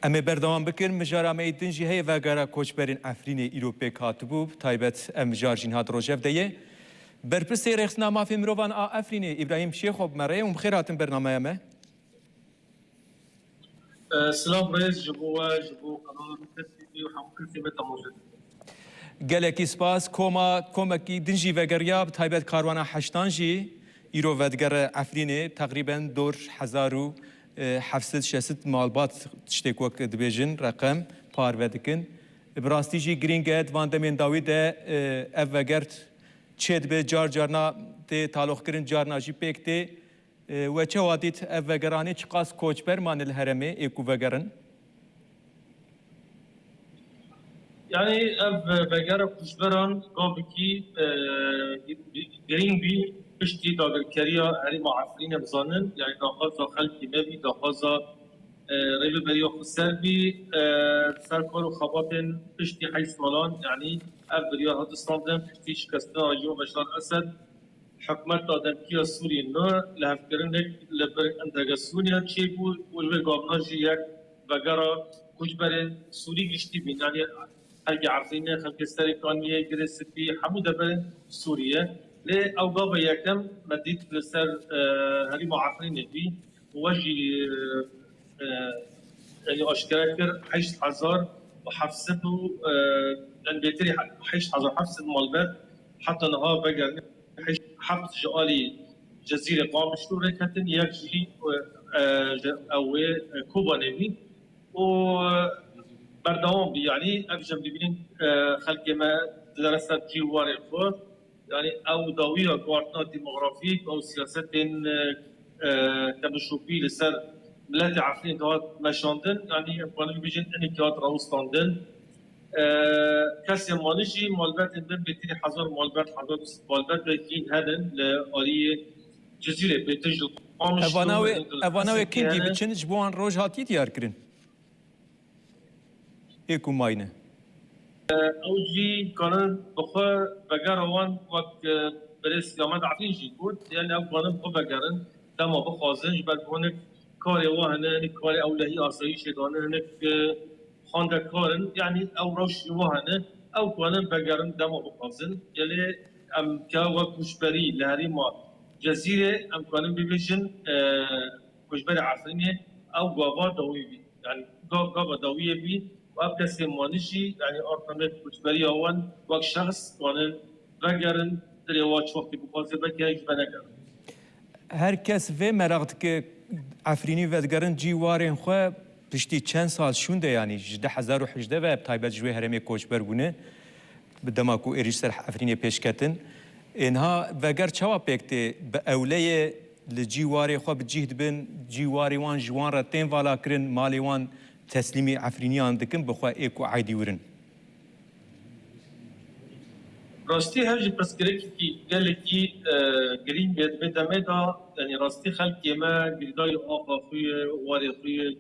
ام بردوام بکن مجارا میدن جی هی وگرا کوچبرین افرین ایروپی کاتبوب تایبت ام جارجین هات روجف دیه برپرسی رخصنامه فی مروان افرین ابراهیم شیخوب مره و بخیراتن برنامه ما سلام رئيس جبو قانون تسيبي وحمكن سيمتا موجود گلکی سپاس کوما کی دنجی وگریاب تایبت کاروانا حشتانجی ایرو ودگر افرین تقریبا دور 1700 مالبات تشتكوك دبيجن رقم بار ودكن براستی جی گرینگت واندمین داوید اف وگرت چید به جارنا ته تعلق کرن جارنا جی پکته و چه وادیت اف وگرانی چقاس کوچبر مان الهرمه اكو وگرن يعني اف بقرا كشبران قابكي جرين بي بشتي داغر كريا هري معفرين بزانن يعني داخل خلقي مبي داخل ريبي بريو خسربي سركار وخباتن بشتي حيث مالان يعني اف بريو هاد استاندن بشتي شكستنا جو بشار اسد حكمت دادن كيا سوري نو لهفكرنك لبر اندرغسونيا تشيبو والوي قابناجي يك بقرا كشبران سوري گشتي بين يعني خلق عارفين خلق استريكانية جريسبي حمودة بين سوريا لي أوقاب يكم مديت لسر هري معارفين بي وجي يعني أشكركر 8000 وحفظته لأن بيتري 8000 حفظ مالبات حتى نهار بقى حفظ جالي جزيرة قام شلون كتن يجي أو كوبا نبي و بردوام بي يعني افجم ببینیم خلق ما درست جیوار خود يعني او داویه قوارتنا ديموغرافيك او سياسات تمشوفي لسر ملات عفرين كهات مشاندن يعني امكانه بيجن اني كهات راوستاندن كاسي مالجي مالبات اندن بيتيني حزار مالبات حزار مالبات بيكين هدن لآلية جزيرة بيتجل اواناوي كينجي بچن جبوان روج هاتي ديار كرين ايكو ماينه اوجي كان بخا بقروان وقت بريس يوم عارفين جي بود يعني او كان بخا بقرن دما بخازن جبل هناك كاري وهنا كاري اولهي اسايش دانه هناك خانده كارن يعني او روش وهنا او كان بقرن دما بخازن يعني ام كا وكشبري لهري ما جزيره ام كان بيجن كشبري عارفين او غابا دوي يعني غابا دوي بي واب کسی مانشی یعنی آرتامت کشبری آوان وقت شخص کانن بگرن در واچ وقتی بخواسته بکیش بنگرن. هر کس و مرقت که عفرینی ودگرن جیوارن خو پشتی چند سال شونده یعنی 2018 و تایبت جوی هرمی کوچبر بونه بدما کو ایریش سر عفرینی پیش کتن اینها وگر چوا پکته به اولیه لجیواری خو بجهد بن جیواری وان جوان را تین والا کرن مالی وان تسلیمی عفرینیان دکن بخواه ایکو عایدی ورن راستی هرچی پس کی گله کی گرین بید بدمه دا یعنی راستی خلقی ما گریدای آقا خوی واری خوی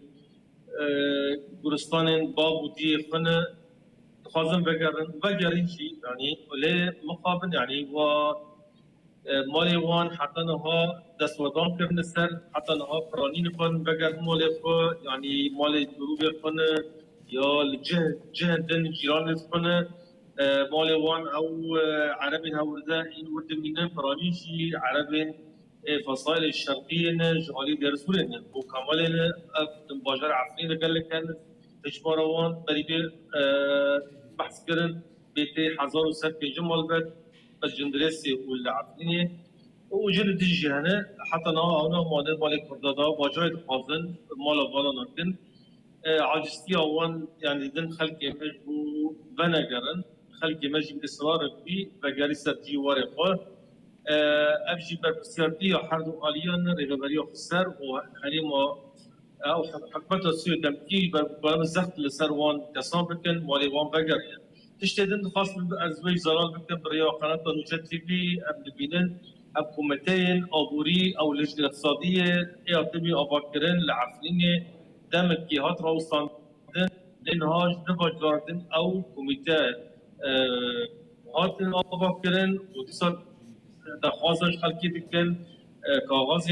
گرستان باب و دی خونه خوازم بگرین چی یعنی ولی مقابل یعنی و مالی وان حتی نها دستودان کرد سر حتی نها فرانین کن بگر مال خو یعنی مال دروب کنه یا جه دن جیران کنه مال وان او عربين هورده این ورد مینه فرانیشی عربين فصائل الشرقية جهالي درسولين وكمالين باجر عفرين قال لك كان تجبروان بريبير بحث كرن بيتي 1000 جمل بد بس جندرسي ولا عفريني وجد ديجي هنا حتى انا مال مالك كردادا باجر قازن مال بالا نكن عاجزتي اوان يعني دن خلق مجبو بنجرن خلق مجب اصرار في بجاري جوار خو ابجي برسيارتي حردو اليان ريغبريو خسر وحريما او حكمت السوء تمكي برام الزخت لسروان كسابكن مالي وان بجر تشتدن خاص بالازواج زرال بكتب بريو قناه نوجت تي في ابن بينن اب كوميتين او بوري او لجنه اقتصاديه يعتبي اباكرين لعفرين دامت جهات راوستان لانهاج دباجاردن او كوميتات هاتن اباكرين وتصل دخوازش خلقی دکن کاغذ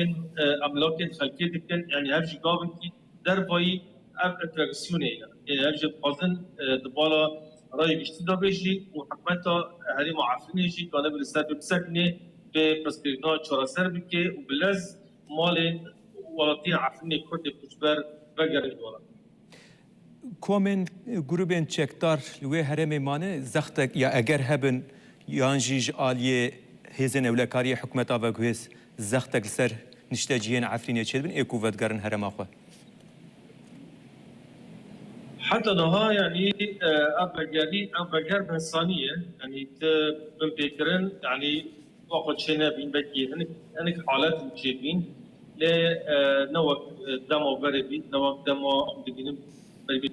املاک خلقی دکن یعنی هر جگاه کی در پایی انتراكسيوني يعني اجي قازن دبالا راي بيشتي دا بيجي وحكمتها هذه معفنه شيء كان بالسبب بسكنه ببرسبكتيفنا تشارسر بكي وبلز مال ولاتي عفنه كرد كشبر بقر الدولار کومن گروبین چکدار لوی هرم مانه زخت یا اگر هبن یانجیج آلیه هزن اولکاری حکومت آوگویس زخت سر نشتاجین عفرینه چه بین اکوفت گرن هرم آخه حتى نها يعني أبغاري بإنسانية يعني بمبكرن يعني وقت شنا بين بكي أنك حالات مشابين ل نوع دمو بربي نوع دمو دبينم بربي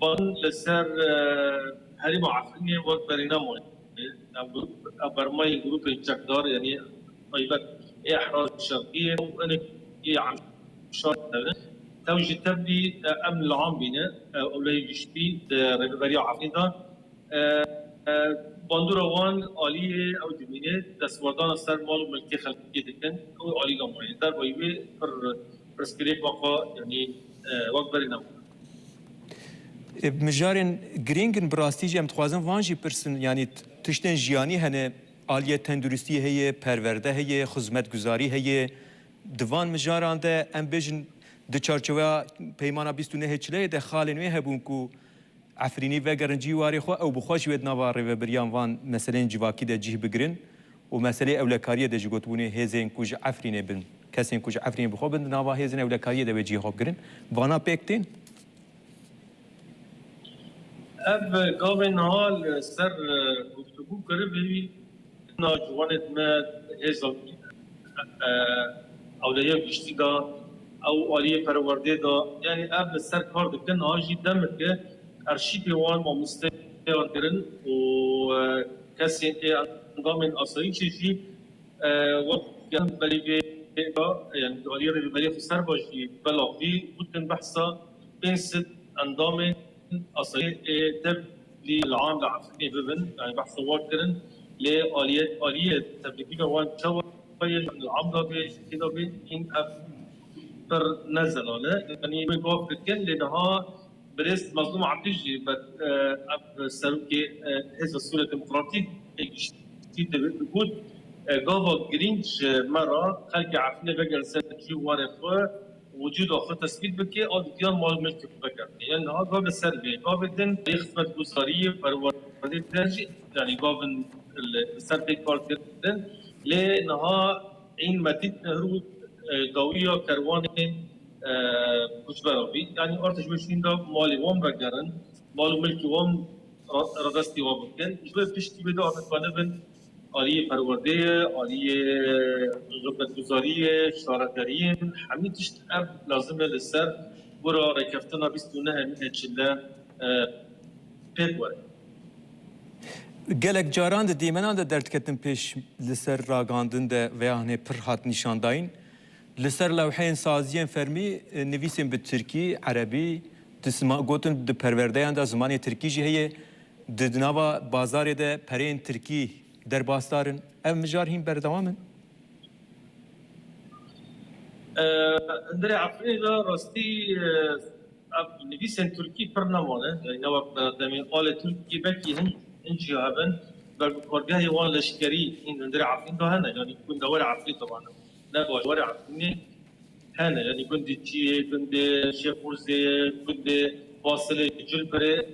بان لسر هاري معفنية وقت برينامون أبرماي جروب الجكدار يعني أيضا إحراز الشرقية وأنك عم شرط توجد تبدي امن العام بينا او لا يجشتي ريبريا عقيده باندورا وان آلیه او دمینه دستوردان سر مال و ملکی خلقی دکن او آلی گمانی در بایوی پر پرسکریک واقع یعنی وقت بری نمون مجارن گرینگن براستی جم تخوازن وانجی پرسن یعنی تشتن جیانی هنه آلیه تندرستی هیه پرورده هیه خدمت گزاری هیه دوان مجاران ده ام بجن د چارچوبه پیمانه 29 چله د خالنوی هبون کو عفرینی و گرنجی واری خو او بخوش ود نوار و بریان وان مثلا جواکی د جه بگرن و مسئله اولکاریه د جگوتونه هزین کوج عفرینه بن کسین کوج عفرینه بخو بن نوا هزین اولکاریه د جه خوب گرن وانا پکتین اب گاوین حال سر گفتگو کرده بی ناجوانت ما هزال اولیا گشتی دا او آلیه پرورده دا یعنی اب سر کار دکن آجی دمت که ارشیب وان ما مستقیان کرن و کسی اندام آسایی چیزی وقت کن بلی بیگا یعنی آلیه رو بلی خسر باشی بلاقی بودن بحثا بین ست اندام آسایی تبلی العام لعفرینی ببن يعني بحث وارد کرن لآلیه تبلیغی وان چوا العام دا بی كده بی این بر نزل على يعني بيقف كان لانها بريست مظلوم عم تجي اب سلوكي هذا الصوره الديمقراطيه بيقول جافا جرينش مره خلق عفنه بقى سنتي ورا وجود اخر تسكيت بكي او ديان مال ملك بكر يعني هذا جاب السربي جافن خدمه جزاريه فرودي درجه يعني جافن السربي كارتن لانها عين مدينه نهرود قوية كروان كشبراوي يعني أرتش بيشين دا مالي وام بقرن مالو ملكي وام رغستي وام بقرن جبه بيشتي بدا أتفانه بن آلية پروردية آلية غبت گزارية شاركاريين حمي تشت أب لازمه للسر برا ركفتنا بيستونه همين هتشله بيت وره گلک جاران د دیمنان د درد کتن پیش لسر راگاندن ده و یعنی پر هات نشانداین لسر لوحین سازیان فرمی نویسیم به ترکی عربی تسمع گوتن د پروردهان دا زمانی ترکی جی هیه د نوا بازار ده پرین ترکی در باستارن ام مجار هیم بردوامن اندري عفري دا راستي نویسن ترکی پر نمانه يعني نوا دمين قال ترکی بكي هنجي هبن بالكورجاه وان لشكري اندري عفري دا هنا يعني يكون دور عفري طبعا نبغى ورع عفري هنا يعني كنت تشي كنت شيخوزي كنت واصل جلبري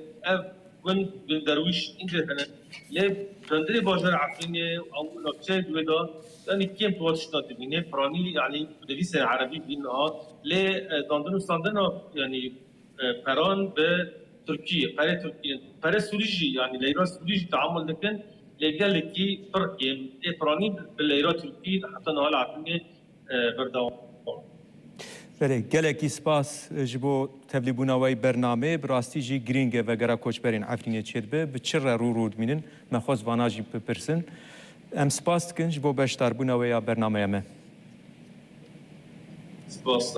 كنت درويش انت هنا ليه تندري باجر عفري او نكتشي دودا يعني كيم تواتشنا تبيني فراني يعني دويس عربي بينها ليه داندنو ساندنا يعني فران بتركيا فرا تركيا فرا سوريجي يعني ليرا سوريجي تعامل لكن لقال لك فرق فراني بالليرا تركيا حتى نهال عفري بردوام بله گلکی سپاس جبو تبلی بناوی برنامه براستی جی گرینگه و گرا کوچبرین عفرینه چید به چرا رو رود مینن مخواست واناجی بپرسن ام سپاس کن جبو بشتر بناوی برنامه همه سپاس